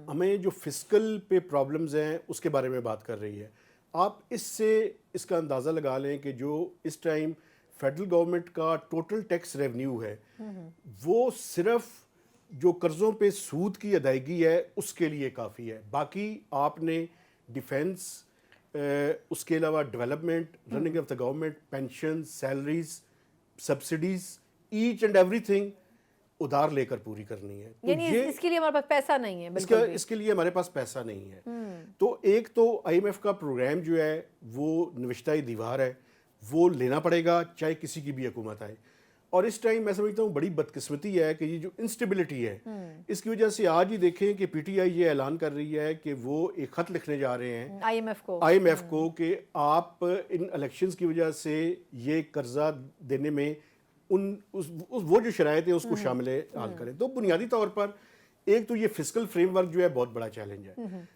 हमें जो फिस्कल पे प्रॉब्लम्स हैं उसके बारे में बात कर रही है। आप इससे इसका अंदाज़ा लगा लें कि जो इस टाइम फेडरल गवर्नमेंट का टोटल टैक्स रेवेन्यू है वो सिर्फ जो कर्ज़ों पे सूद की अदायगी है उसके लिए काफ़ी है। बाकी आपने डिफेंस, उसके अलावा development, running of the government, pension, salaries, subsidies, each and everything उधार लेकर पूरी करनी है। तो यानी ये इसके लिए हमारे पास पैसा नहीं है, बिल्कुल भी। इसके लिए हमारे पास पैसा नहीं है। तो एक तो IMF का प्रोग्राम जो है वो नविश्ता दीवार है, वो लेना पड़ेगा चाहे किसी की भी हुकूमत आए। और इस टाइम मैं समझता हूँ बड़ी बदकिस्मती है कि ये जो इंस्टेबिलिटी है इसकी वजह से आज ही देखें कि PTI ये ऐलान कर रही है कि वो एक ख़त लिखने जा रहे हैं IMF को कि आप इन इलेक्शंस की वजह से ये कर्जा देने में वो जो शराइत है उसको शामिल हाल करें। तो बुनियादी तौर पर एक तो ये फिस्कल फ्रेमवर्क जो है बहुत बड़ा चैलेंज है,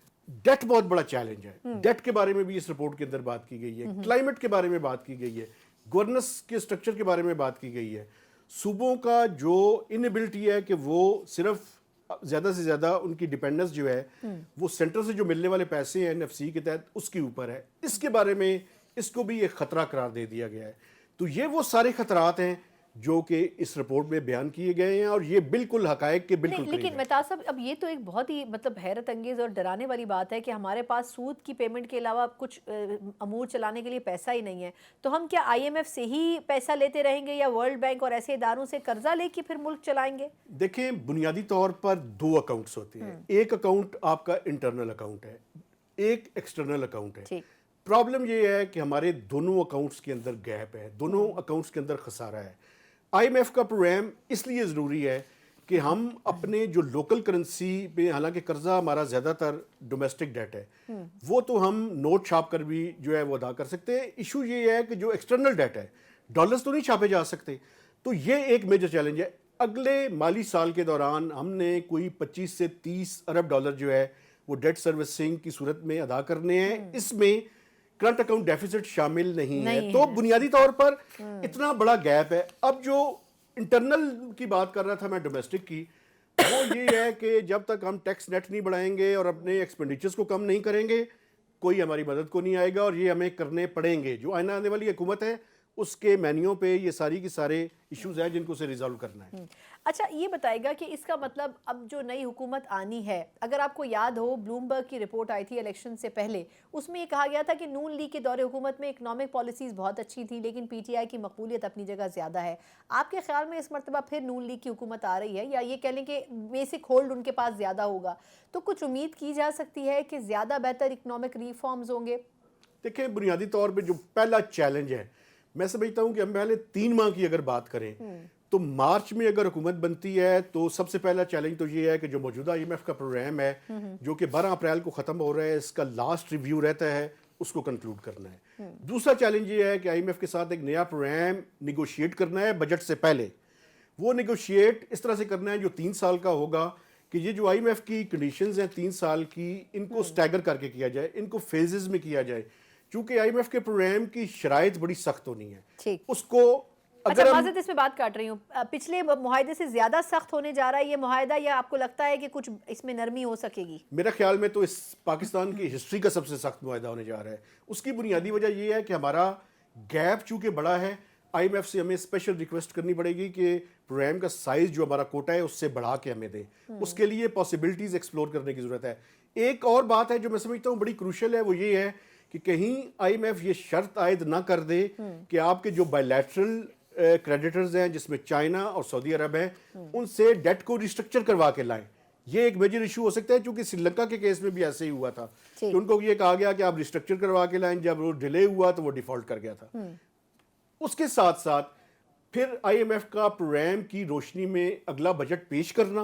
डेट बहुत बड़ा चैलेंज है। डेट के बारे में भी इस रिपोर्ट के अंदर बात की गई है, क्लाइमेट के बारे में बात की गई है, गवर्नेंस के स्ट्रक्चर के बारे में बात की गई है। सूबों का जो इनएबिलिटी है कि वो सिर्फ ज़्यादा से ज़्यादा उनकी डिपेंडेंस जो है वो सेंटर से जो मिलने वाले पैसे हैं NFC के तहत उसके ऊपर है। इसके बारे में इसको भी एक ख़तरा करार दे दिया गया है। तो ये वो सारे खतरात हैं जो कि इस रिपोर्ट में बयान किए गए हैं और ये बिल्कुल हकायक के बिल्कुल लेकिन मेहताब साहब, अब ये तो एक बहुत ही मतलब हैरत अंगेज और डराने वाली बात है कि हमारे पास सूद की पेमेंट के अलावा कुछ अमूर चलाने के लिए पैसा ही नहीं है। तो हम क्या IMF से ही पैसा लेते रहेंगे या वर्ल्ड बैंक और ऐसे इदारों से कर्जा लेके फिर मुल्क चलाएंगे? देखें, बुनियादी तौर पर 2 अकाउंट्स होते हैं। एक अकाउंट आपका इंटरनल अकाउंट है, एक एक्सटर्नल अकाउंट है। प्रॉब्लम ये है कि हमारे दोनों अकाउंट्स के अंदर गैप है, दोनों अकाउंट्स के अंदर खसारा है। IMF का प्रोग्राम इसलिए ज़रूरी है कि हम अपने जो लोकल करेंसी पे, हालांकि कर्जा हमारा ज़्यादातर डोमेस्टिक डेट है, वो तो हम नोट छाप कर भी जो है वो अदा कर सकते हैं। इशू ये है कि जो एक्सटर्नल डेट है, डॉलर्स तो नहीं छापे जा सकते। तो ये एक मेजर चैलेंज है। अगले माली साल के दौरान हमने कोई 25 से 30 अरब डॉलर जो है वो डेट सर्विसिंग की सूरत में अदा करने हैं। इसमें करंट अकाउंट डेफिसिट शामिल नहीं है। तो बुनियादी तौर पर इतना बड़ा गैप है। अब जो इंटरनल की बात कर रहा था मैं डोमेस्टिक की, वो ये है कि जब तक हम टैक्स नेट नहीं बढ़ाएंगे और अपने एक्सपेंडिचर्स को कम नहीं करेंगे कोई हमारी मदद को नहीं आएगा और ये हमें करने पड़ेंगे। जो आने वाली हुकूमत है उसके मेन्यू पे ये सारी की सारे इश्यूज हैं जिनको से रिजॉल्व करना है। अच्छा, ये बताएगा कि इसका मतलब अब जो नई हुकूमत आनी है, अगर आपको याद हो ब्लूमबर्ग की रिपोर्ट आई थी इलेक्शन से पहले, उसमें ये कहा गया था कि नून लीग के दौरे हुकूमत में इकनॉमिक पॉलिसीज़ बहुत अच्छी थी लेकिन PTI की मकबूलियत अपनी जगह ज़्यादा है। आपके ख्याल में इस मरतबा फिर नून लीग की हुकूमत आ रही है या ये कह लें कि बेसिक होल्ड उनके पास ज़्यादा होगा, तो कुछ उम्मीद की जा सकती है कि ज़्यादा बेहतर इकनॉमिक रिफॉर्म्स होंगे? देखिए, बुनियादी तौर पर जो पहला चैलेंज है, मैं समझता हूँ कि हम पहले 3 माह की अगर बात करें तो मार्च में अगर हुकूमत बनती है तो सबसे पहला चैलेंज तो ये है कि जो मौजूदा IMF का प्रोग्राम है जो कि 12 अप्रैल को ख़त्म हो रहा है, इसका लास्ट रिव्यू रहता है, उसको कंक्लूड करना है। दूसरा चैलेंज ये है कि आईएमएफ के साथ एक नया प्रोग्राम निगोशिएट करना है बजट से पहले। वो निगोशिएट इस तरह से करना है जो 3 साल का होगा, कि ये जो आईएमएफ की कंडीशंस हैं 3 साल की, इनको स्टैगर करके किया जाए, इनको फेजेस में किया जाए, क्योंकि आईएमएफ के प्रोग्राम की शराइत बड़ी सख्त होनी है। ठीक। उसको अच्छा, अगर माज़रत इसमें बात काट रही हूँ, पिछले मुआहदे से ज्यादा सख्त होने जा रहा है ये मुआहदा, या आपको लगता है कि कुछ इसमें नरमी हो सकेगी? मेरा ख्याल में तो इस पाकिस्तान की हिस्ट्री का सबसे सख्त मुआहदा होने जा रहा है। उसकी बुनियादी वजह यह है कि हमारा गैप चूंकि बड़ा है, आईएमएफ से हमें स्पेशल रिक्वेस्ट करनी पड़ेगी कि प्रोग्राम का साइज जो हमारा कोटा है उससे बढ़ा के हमें दें। उसके लिए पॉसिबिलिटीज एक्सप्लोर करने की जरूरत है। एक और बात है जो मैं समझता हूँ बड़ी क्रूशल है, वो ये है कि कहीं आईएमएफ ये शर्त आयद ना कर दे कि आपके जो बायलैटरल क्रेडिटर्स हैं जिसमें चाइना और सऊदी अरब हैं, उनसे डेट को रिस्ट्रक्चर करवा के लाएं। ये एक मेजर इशू हो सकता है, क्योंकि श्रीलंका के केस में भी ऐसे ही हुआ था कि उनको ये कहा गया कि आप रिस्ट्रक्चर करवा के लाएं, जब वो डिले हुआ तो वो डिफॉल्ट कर गया था। उसके साथ साथ फिर आईएमएफ का प्रोग्राम की रोशनी में अगला बजट पेश करना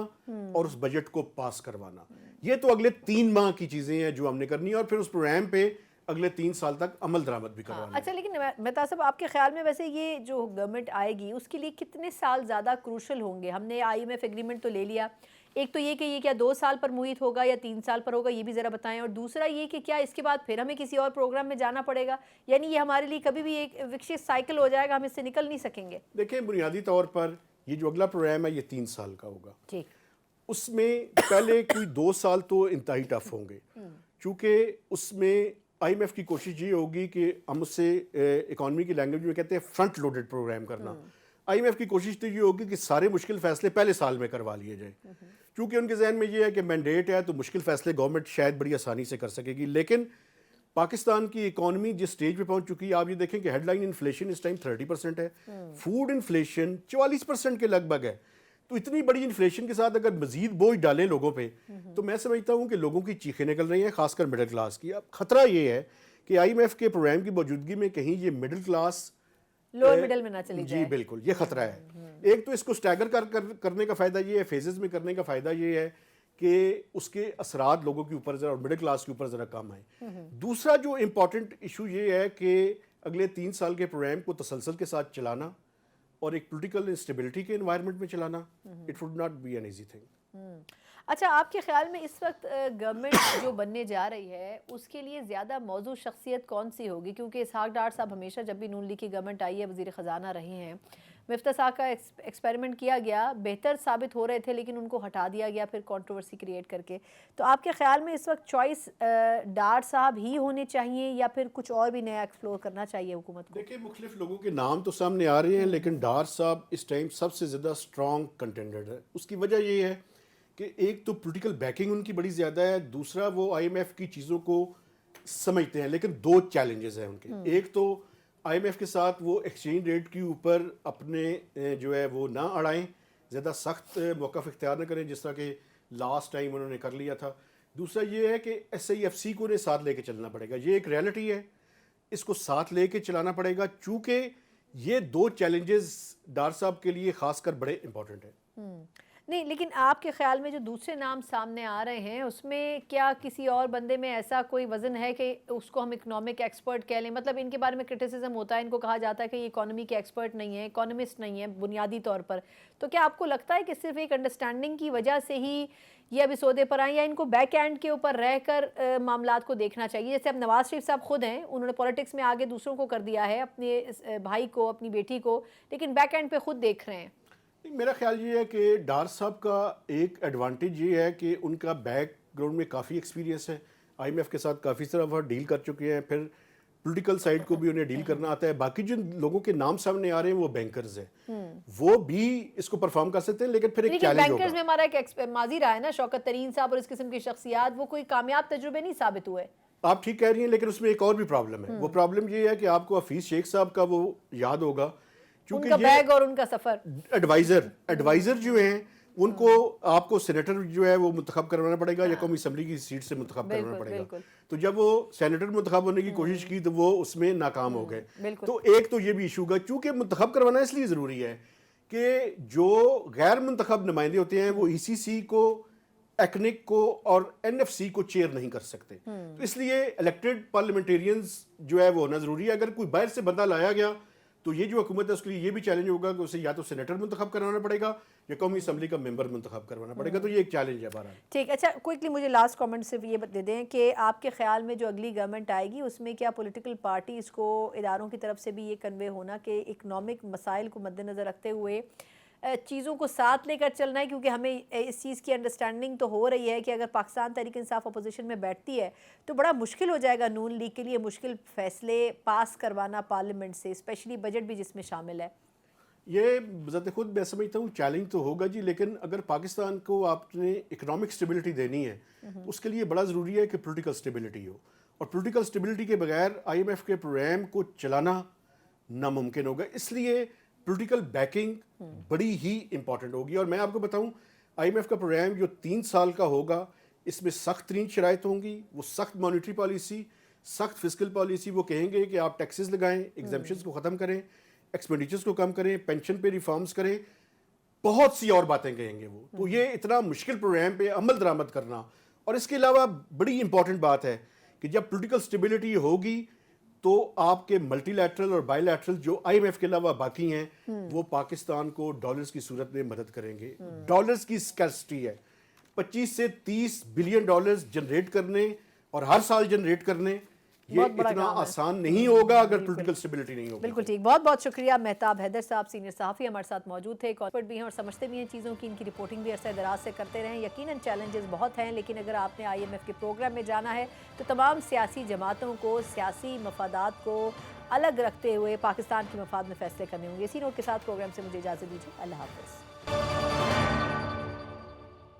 और उस बजट को पास करवाना, ये तो अगले 3 माह की चीजें हैं जो हमने करनी है, और फिर उस प्रोग्राम पे अगले 3 साल तक अमल दरामद भी करवाना। अच्छा, लेकिन मेहता साहब, आपके ख्याल में वैसे ये जो गवर्नमेंट आएगी उसके लिए कितने साल ज़्यादा क्रूशल होंगे? हमने आईएमएफ एग्रीमेंट तो ले लिया, एक तो ये कि ये क्या 2 साल पर मुहित होगा या 3 साल पर होगा, ये भी ज़रा बताएं। और दूसरा ये कि क्या इसके बाद फिर हमें किसी और प्रोग्राम में जाना पड़ेगा, यानी ये हमारे लिए कभी भी एक विकसित साइकिल हो जाएगा, हम इससे निकल नहीं सकेंगे? देखिए, बुनियादी तौर पर ये जो अगला प्रोग्राम है ये 3 साल का होगा। ठीक। उसमें पहले कोई 2 साल तो इंतहाई टफ होंगे, चूँकि उसमें आईएमएफ की कोशिश ये होगी कि हम उससे इकोनॉमी की लैंग्वेज में कहते हैं फ्रंट लोडेड प्रोग्राम करना। आईएमएफ की कोशिश तो ये होगी कि सारे मुश्किल फैसले पहले साल में करवा लिए जाए, क्योंकि उनके जहन में ये है कि मैंडेट है तो मुश्किल फैसले गवर्नमेंट शायद बड़ी आसानी से कर सकेगी। लेकिन पाकिस्तान की इकोनॉमी जिस स्टेज पे पहुंच चुकी है, आप ये देखें कि हेडलाइन इन्फ्लेशन इस टाइम 30% है, फूड इन्फ्लेशन 44% के लगभग है। तो इतनी बड़ी इन्फ्लेशन के साथ अगर मजीद बोझ डालें लोगों पे, तो मैं समझता हूँ कि लोगों की चीखें निकल रही हैं, खासकर मिडिल क्लास की। अब खतरा ये है कि आईएमएफ के प्रोग्राम की मौजूदगी में कहीं ये मिडिल क्लास लोअर मिडिल में ना चली जाए। जी बिल्कुल, ये खतरा है। एक तो इसको स्टैगर करने का फायदा ये है, फेजेस में करने का फायदा ये है कि उसके असरात लोगों के ऊपर जरा और मिडिल क्लास के ऊपर जरा कम आए। दूसरा जो इम्पोर्टेंट इशू ये है कि अगले 3 साल के प्रोग्राम को तसलसल के साथ चलाना और एक पॉलिटिकल इंस्टेबिलिटी के एनवायरनमेंट में चलाना, it would not be an easy thing. अच्छा, आपके ख्याल में इस वक्त गवर्नमेंट जो बनने जा रही है उसके लिए ज़्यादा मौजू शख्सियत कौन सी होगी? क्योंकि इसहाक डार साहब हमेशा जब भी नून लीग की गवर्नमेंट आई है वज़ीर ख़जाना रहे हैं। मिफ्ता साहब का एक्सपेरिमेंट किया गया, बेहतर साबित हो रहे थे, लेकिन उनको हटा दिया गया फिर कंट्रोवर्सी क्रिएट करके। तो आपके ख्याल में इस वक्त चॉइस डार साहब ही होने चाहिए या फिर कुछ और भी नया एक्सप्लोर करना चाहिए हुकूमत को? देखिए, मुख्तलिफ लोगों के नाम तो सामने आ रहे हैं, लेकिन डार साहब इस टाइम सबसे ज़्यादा स्ट्रॉन्ग कंटेंडर है। उसकी वजह ये है कि एक तो पॉलिटिकल बैकिंग उनकी बड़ी ज़्यादा है, दूसरा वो आईएमएफ की चीज़ों को समझते हैं। लेकिन 2 चैलेंजेस हैं उनके। एक तो आईएमएफ के साथ वो एक्सचेंज रेट के ऊपर अपने जो है वो ना अड़ाएं, ज़्यादा सख्त मौक़िफ़ इख्तियार न करें जिस तरह के लास्ट टाइम उन्होंने कर लिया था। दूसरा ये है कि SIFC को उन्हें साथ लेके चलना पड़ेगा, ये एक रियलिटी है, इसको साथ लेके चलाना पड़ेगा, चूँकि ये 2 चैलेंजेस डार साहब के लिए खासकर बड़े इंपॉर्टेंट हैं। नहीं, लेकिन आपके ख्याल में जो दूसरे नाम सामने आ रहे हैं उसमें क्या किसी और बंदे में ऐसा कोई वजन है कि उसको हम इकोनॉमिक एक्सपर्ट कह लें? मतलब इनके बारे में क्रिटिसिज्म होता है, इनको कहा जाता है कि ये इकोनॉमी के एक्सपर्ट नहीं है, इकोनॉमिस्ट नहीं है बुनियादी तौर पर। तो क्या आपको लगता है कि सिर्फ एक अंडरस्टैंडिंग की वजह से ही ये अभी सौदे पर आए, या इनको बैक एंड के ऊपर रहकर मामलात को देखना चाहिए? जैसे अब नवाज शरीफ साहब खुद हैं, उन्होंने पॉलिटिक्स में आगे दूसरों को कर दिया है, अपने भाई को, अपनी बेटी को, लेकिन बैक एंड पे खुद देख रहे हैं। मेरा ख्याल ये है कि डार साहब का एक एडवांटेज ये है कि उनका बैकग्राउंड में काफ़ी एक्सपीरियंस है, आईएमएफ के साथ काफ़ी तरह डील कर चुके हैं, फिर पॉलिटिकल साइड को भी उन्हें डील करना आता है। बाकी जिन लोगों के नाम सामने आ रहे हैं वो बैंकर्स हैं, वो भी इसको परफॉर्म कर सकते हैं, लेकिन फिर एक चैलेंज होगा। बैंकर्स में हमारा एक माजी रहा है ना, शौकत तरीन साहब और इस किस्म की शख्सियात, वो कोई कामयाब तजुर्बे नहीं साबित हुए। आप ठीक कह रही हैं, लेकिन उसमें एक और भी प्रॉब्लम है। वो प्रॉब्लम ये है कि आपको हफीज शेख साहब का वो याद होगा, उनका बैग और उनका सफर, एडवाइजर जो हैं उनको आपको सेनेटर जो है वो मुंतखब करवाना पड़ेगा या कौमी असम्बली की सीट से मुंतखब करवाना पड़ेगा। तो जब वो सेनेटर मुंतखब होने की कोशिश की तो वो उसमें नाकाम हो गए। तो एक तो ये भी इशू का, चूंकि मुंतखब करवाना इसलिए ज़रूरी है कि जो गैर मुंतखब नुमाइंदे होते हैं वो ECC को एक्निक को और एनएफसी को चेयर नहीं कर सकते। तो इसलिए इलेक्टेड पार्लियामेंटेरियंस जो है वो होना जरूरी है। अगर कोई बाहर से बंदा लाया गया तो ये जो हुकूमत है उसके लिए ये भी चैलेंज होगा कि उसे या तो सेनेटर मुंतखब करवाना पड़ेगा या कौमी असम्बली का मेंबर मुंतखब करवाना पड़ेगा। तो ये एक चैलेंज है बहरहाल। ठीक, अच्छा क्विकली मुझे लास्ट कमेंट सिर्फ ये दे दें कि आपके ख्याल में जो अगली गवर्नमेंट आएगी उसमें क्या पॉलिटिकल पार्टीज़ को इदारों की तरफ से भी ये कन्वे होना कि इकनॉमिक मसाइल को मद्देनज़र रखते हुए चीज़ों को साथ लेकर चलना है, क्योंकि हमें इस चीज़ की अंडरस्टैंडिंग तो हो रही है कि अगर पाकिस्तान तहरीक इंसाफ अपोजिशन में बैठती है तो बड़ा मुश्किल हो जाएगा नून लीग के लिए मुश्किल फैसले पास करवाना पार्लियामेंट से, स्पेशली बजट भी जिसमें शामिल है। ये ज़ात खुद मैं समझता हूँ चैलेंज तो होगा जी, लेकिन अगर पाकिस्तान को आपने इकोनॉमिक स्टेबिलिटी देनी है तो उसके लिए बड़ा ज़रूरी है कि पॉलिटिकल स्टेबिलिटी हो, और पॉलिटिकल स्टेबिलिटी के बगैर IMF के प्रोग्राम को चलाना नामुमकिन होगा। इसलिए पॉलिटिकल बैकिंग बड़ी ही इंपॉर्टेंट होगी। और मैं आपको बताऊं, IMF का प्रोग्राम जो 3 साल का होगा इसमें सख्त तरीन शराइत होंगी। वो सख्त मॉनेटरी पॉलिसी, सख्त फिस्कल पॉलिसी, वो कहेंगे कि आप टैक्सेस लगाएं, एग्जाम्पशंस को ख़त्म करें, एक्सपेंडिचर्स को कम करें, पेंशन पे रिफॉर्म्स करें, बहुत सी और बातें कहेंगे वो। तो ये इतना मुश्किल प्रोग्राम पे अमल दरामद करना, और इसके अलावा बड़ी इंपॉर्टेंट बात है कि जब पॉलिटिकल स्टेबिलिटी होगी तो आपके मल्टीलैटरल और बायलैटरल जो IMF के अलावा बाकी हैं वो पाकिस्तान को डॉलर्स की सूरत में मदद करेंगे। डॉलर्स की स्कैर्सिटी है, 25 से 30 बिलियन डॉलर्स जनरेट करने और हर साल जनरेट करने, ये इतना आसान नहीं होगा अगर पॉलिटिकल स्टेबिलिटी नहीं होगी। बिल्कुल ठीक, बहुत बहुत शुक्रिया। मेहताब हैदर साहब सीनियर सहाफ़ी हमारे साथ मौजूद थे, एक्सपर्ट भी हैं और समझते भी हैं चीज़ों की। इनकी रिपोर्टिंग भी अरसा दराज से करते रहें। यकीनन चैलेंजेस बहुत हैं, लेकिन अगर आपने IMF के प्रोग्राम में जाना है तो तमाम सियासी जमातों को सियासी मफादात को अलग रखते हुए पाकिस्तान के मफाद में फैसले करने होंगे। इसी नोट के साथ प्रोग्राम से मुझे इजाज़त दीजिए। अल्लाह हाफ़िज़।